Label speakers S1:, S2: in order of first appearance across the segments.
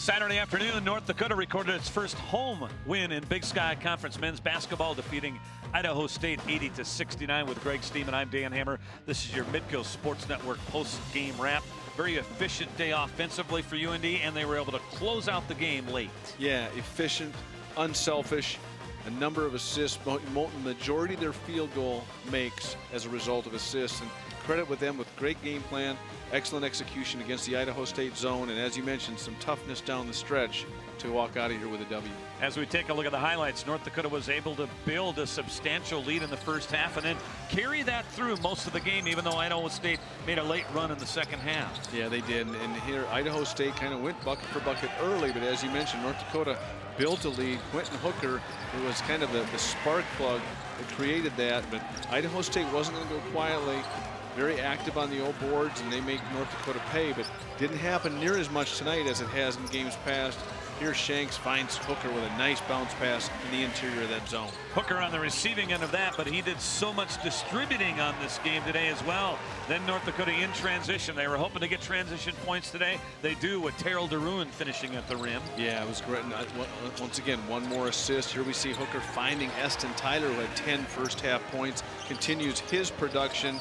S1: Saturday afternoon, North Dakota recorded its first home win in Big Sky Conference men's basketball, defeating Idaho State 80-69 with Greg Stemen. I'm Dan Hammer. This is your Midco Sports Network post-game wrap. Very efficient day offensively for UND, and they were able to close out the game late.
S2: Yeah, efficient, unselfish, a number of assists. Majority of their field goal makes as a result of assists. And credit with them with great game plan, excellent execution against the Idaho State zone, and as you mentioned, some toughness down the stretch to walk out of here with a W.
S1: As we take a look at the highlights, North Dakota was able to build a substantial lead in the first half and then carry that through most of the game, even though Idaho State made a late run in the second half.
S2: Yeah, they did, and here Idaho State kind of went bucket for bucket early, but as you mentioned, North Dakota built a lead. Quentin Hooker, who was kind of the spark plug that created that, but Idaho State wasn't going to go quietly. Very active on the old boards, and they make North Dakota pay, but didn't happen near as much tonight as it has in games past. Here Shanks finds Hooker with a nice bounce pass in the interior of that zone. Hooker
S1: on the receiving end of that, but he did so much distributing on this game today as well. Then North Dakota in transition. They were hoping to get transition points today. They do, with Terrell DeRuin finishing at the rim.
S2: Yeah, it was great. And once again, one more assist. Here we see Hooker finding Eston Tyler, who had 10 first half points, continues his production.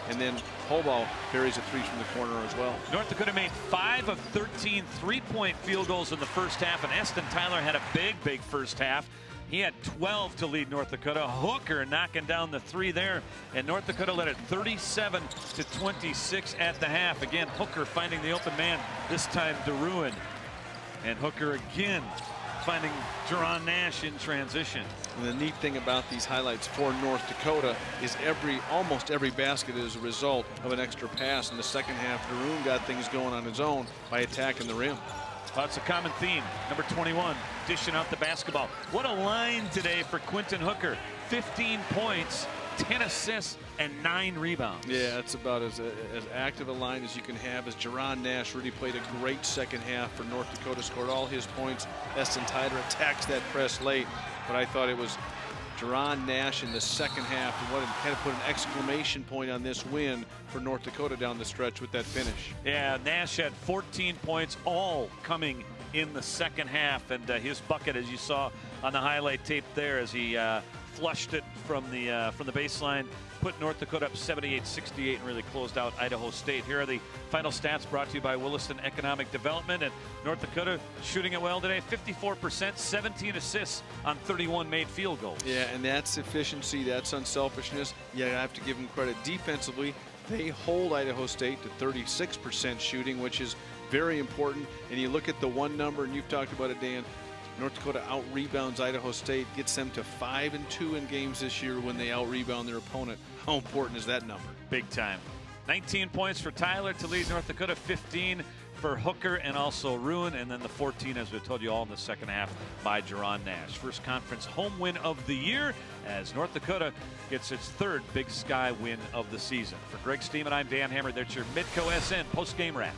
S2: And then Holbaugh carries a three from the corner as well.
S1: North Dakota made 5 of 13 three-point field goals in the first half, and Eston Tyler had a big first half. He had 12 to lead North Dakota. Hooker knocking down the three there, and North Dakota led it 37-26 at the half. Again, Hooker finding the open man, this time DeRuin. And Hooker again finding Jerron Nash in transition.
S2: And the neat thing about these highlights for North Dakota is almost every basket is a result of an extra pass. In the second half, DeRuin got things going on his own by attacking the rim.
S1: That's a common theme. Number 21 dishing out the basketball. What a line today for Quentin Hooker. 15 points, 10 assists, and 9 rebounds.
S2: Yeah, it's about as active a line as you can have. As Jerron Nash really played a great second half for North Dakota, scored all his points. Eston Tyler attacks that press late, but I thought it was Jerron Nash in the second half and what kind of put an exclamation point on this win for North Dakota down the stretch with that finish.
S1: Yeah, Nash had 14 points, all coming in the second half, and his bucket, as you saw on the highlight tape there, as he flushed it from the baseline, put North Dakota up 78-68 and really closed out Idaho State. Here are the final stats brought to you by Williston Economic Development. And North Dakota shooting it well today, 54%, 17 assists on 31 made field goals.
S2: Yeah, and that's efficiency, that's unselfishness. Yeah, I have to give them credit defensively. They hold Idaho State to 36% shooting, which is very important. And you look at the one number, and you've talked about it, Dan, North Dakota out-rebounds Idaho State, gets them to 5-2 in games this year when they out-rebound their opponent. How important is that number?
S1: Big time. 19 points for Tyler to lead North Dakota, 15 for Hooker and also Ruin, and then the 14, as we told you, all in the second half by Jerron Nash. First conference home win of the year as North Dakota gets its third Big Sky win of the season. For Greg Stemen, I'm Dan Hammer. That's your Midco SN post-game wrap.